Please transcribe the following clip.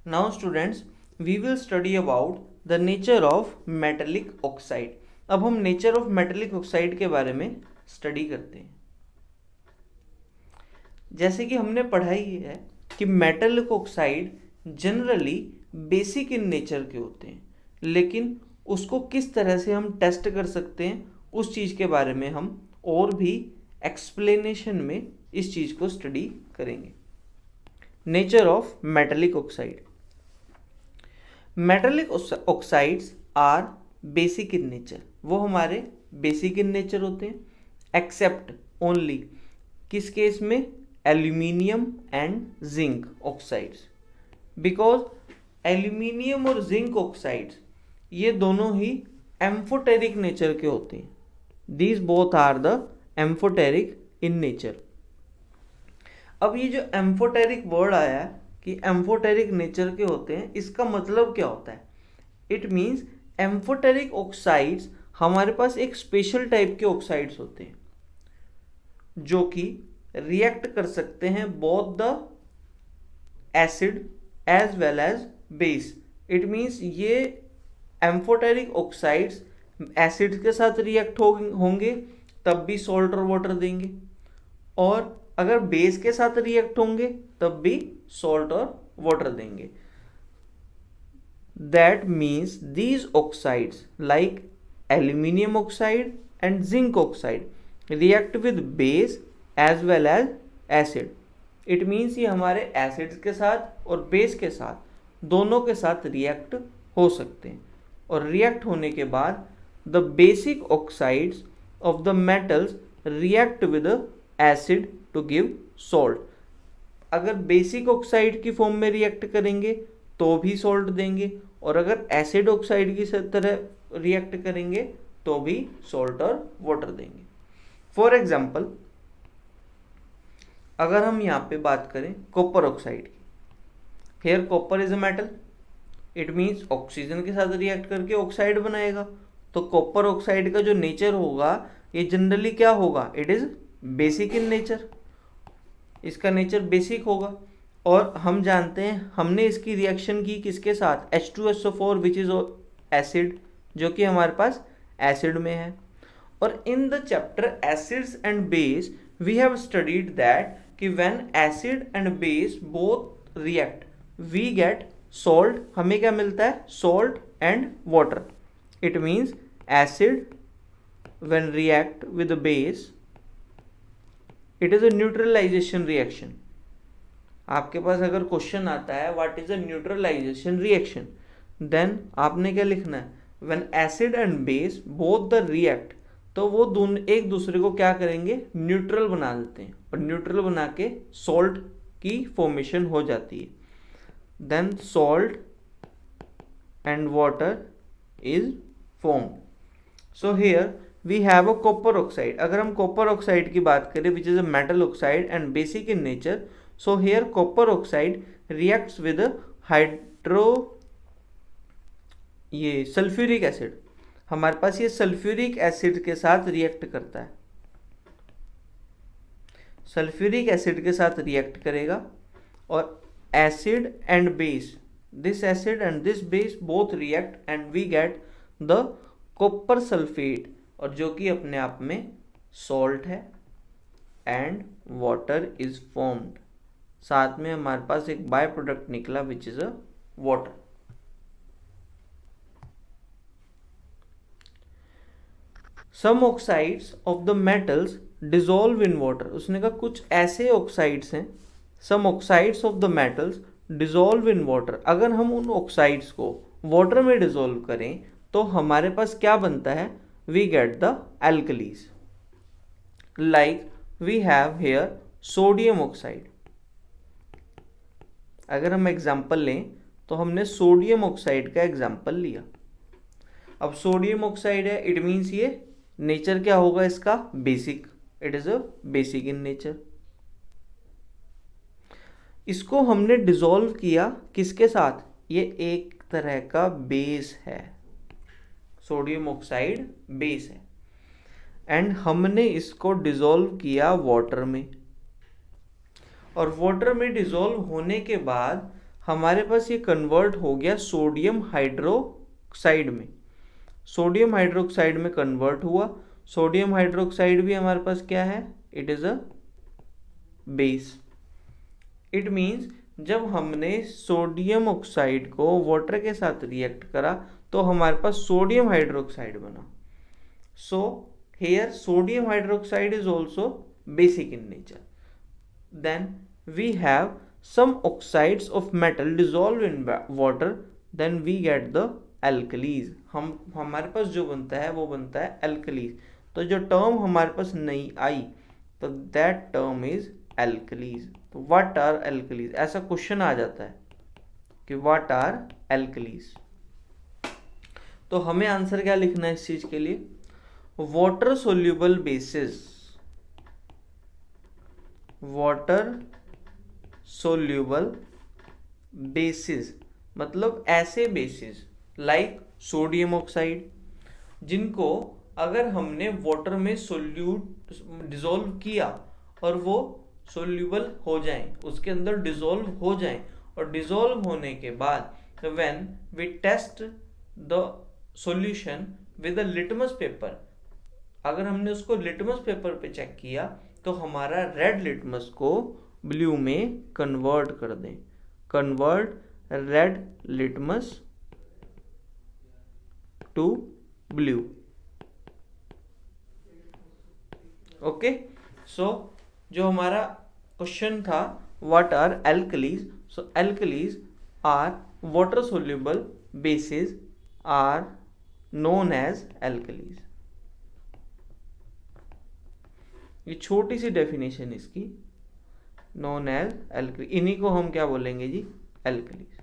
Now students, we will study about the nature of metallic oxide. अब हम nature of metallic oxide के बारे में स्टडी करते हैं। जैसे कि हमने पढ़ाई है कि metallic oxide generally basic in nature के होते हैं, लेकिन उसको किस तरह से हम टेस्ट कर सकते हैं उस चीज़ के बारे में हम और भी एक्सप्लेनेशन में इस चीज़ को स्टडी करेंगे। Nature of metallic oxide. Metallic oxides are basic in nature, वो हमारे बेसिक इन नेचर होते हैं, एक्सेप्ट ओनली किस केस में, aluminium and zinc oxides. Because aluminium और जिंक ऑक्साइड्स ये दोनों ही एम्फोटेरिक नेचर के होते हैं। These both are the amphoteric in nature. अब ये जो एम्फोटेरिक वर्ड आया है कि एम्फोटेरिक नेचर के होते हैं, इसका मतलब क्या होता है? इट मीन्स एम्फोटेरिक ऑक्साइड्स हमारे पास एक स्पेशल टाइप के ऑक्साइड्स होते हैं जो कि रिएक्ट कर सकते हैं both the acid as well as base. It means ये एम्फोटेरिक ऑक्साइड्स एसिड के साथ रिएक्ट होंगे तब भी सॉल्ट और वाटर देंगे, और अगर बेस के साथ रिएक्ट होंगे तब भी सॉल्ट और वाटर देंगे। That means these oxides like aluminium oxide and zinc oxide react with base as well as acid. It means ये हमारे एसिड्स के साथ और बेस के साथ दोनों के साथ रिएक्ट हो सकते हैं, और रिएक्ट होने के बाद the basic oxides of the metals react with acid to give salt. अगर बेसिक ऑक्साइड की फॉर्म में रिएक्ट करेंगे तो भी सॉल्ट देंगे, और अगर एसिड ऑक्साइड की तरह रिएक्ट करेंगे तो भी सॉल्ट और वाटर देंगे। फॉर एग्जाम्पल, अगर हम यहाँ पे बात करें कॉपर ऑक्साइड की, here copper is a metal, it means oxygen के साथ रिएक्ट करके ऑक्साइड बनाएगा। तो कॉपर ऑक्साइड का जो नेचर होगा ये जनरली क्या होगा? It is basic in nature. इसका नेचर बेसिक होगा, और हम जानते हैं हमने इसकी रिएक्शन की किसके साथ? H2SO4 विच इज एसिड, जो कि हमारे पास एसिड में है। और in the chapter acids and base we have studied that कि when acid and base both react we get salt. हमें क्या मिलता है? Salt and water. It means acid when react with base it is a neutralisation reaction. आपके पास अगर question आता है what is a neutralisation reaction, then आपने क्या लिखना है? When acid and base both the react, तो वो दोनों एक दूसरे को क्या करेंगे? न्यूट्रल बना देते हैं, और न्यूट्रल बना के सॉल्ट की फॉर्मेशन हो जाती है। Then salt and water is formed. So here we have a copper oxide. अगर हम कॉपर ऑक्साइड की बात करें which is a metal oxide and basic in nature, so here copper oxide reacts with ये sulphuric acid. हमारे पास ये sulphuric acid के साथ रिएक्ट करता है, सल्फ्यूरिक एसिड के साथ रिएक्ट करेगा, और acid and base, this acid and this base both react and we get the copper sulphate, और जो कि अपने आप में सॉल्ट है, एंड वाटर इज फॉर्म्ड। साथ में हमारे पास एक बाय प्रोडक्ट निकला which is a water. Some oxides of the metals dissolve in water. उसने कहा कुछ ऐसे ऑक्साइड्स हैं, some oxides of the metals dissolve in water. अगर हम उन ऑक्साइड्स को वाटर में डिजोल्व करें तो हमारे पास क्या बनता है? We get the alkalis. Like we have here sodium oxide. अगर हम एग्जाम्पल लें तो हमने सोडियम ऑक्साइड का एग्जाम्पल लिया। अब सोडियम ऑक्साइड है, इट मीन्स ये नेचर क्या होगा इसका? Basic. It is a basic in nature. इसको हमने डिसॉल्व किया किसके साथ? ये एक तरह का बेस है, सोडियम ऑक्साइड बेस है, एंड हमने इसको डिसॉल्व किया वाटर में, और वाटर में डिसॉल्व होने के बाद हमारे पास ये कन्वर्ट हो गया सोडियम हाइड्रोक्साइड में, सोडियम हाइड्रोक्साइड में कन्वर्ट हुआ। सोडियम हाइड्रोक्साइड भी हमारे पास क्या है, it is a base. It means जब हमने सोडियम ऑक्साइड को वाटर के साथ रिएक्ट करा तो हमारे पास सोडियम हाइड्रोक्साइड बना। So here sodium hydroxide is also basic in nature. Then we have some oxides of metal dissolve in water, then we get the alkalis। हमारे पास जो बनता है वो बनता है alkalis। तो जो टर्म हमारे पास नहीं आई तो that term is alkalis। तो what are alkalis, ऐसा क्वेश्चन आ जाता है कि what are alkalis। तो हमें आंसर क्या लिखना है इस चीज के लिए, water soluble basis, water soluble basis मतलब ऐसे बेसिस लाइक सोडियम ऑक्साइड जिनको अगर हमने वाटर में सोल्यूट डिसॉल्व किया और वो सोल्यूबल हो जाएं, उसके अंदर डिसॉल्व हो जाएं, और डिसॉल्व होने के बाद when we test the solution with a litmus paper, अगर हमने उसको लिटमस पेपर पे चेक किया तो हमारा रेड लिटमस को ब्लू में कन्वर्ट कर दें, convert red litmus to blue. Okay, so जो हमारा क्वेश्चन था what are alkalis, so alkalis are water soluble bases are known as alkalis. ये छोटी सी डेफिनेशन इसकी, नोन एज एल्कली, इन्हीं को हम क्या बोलेंगे जी, एल्कलीज।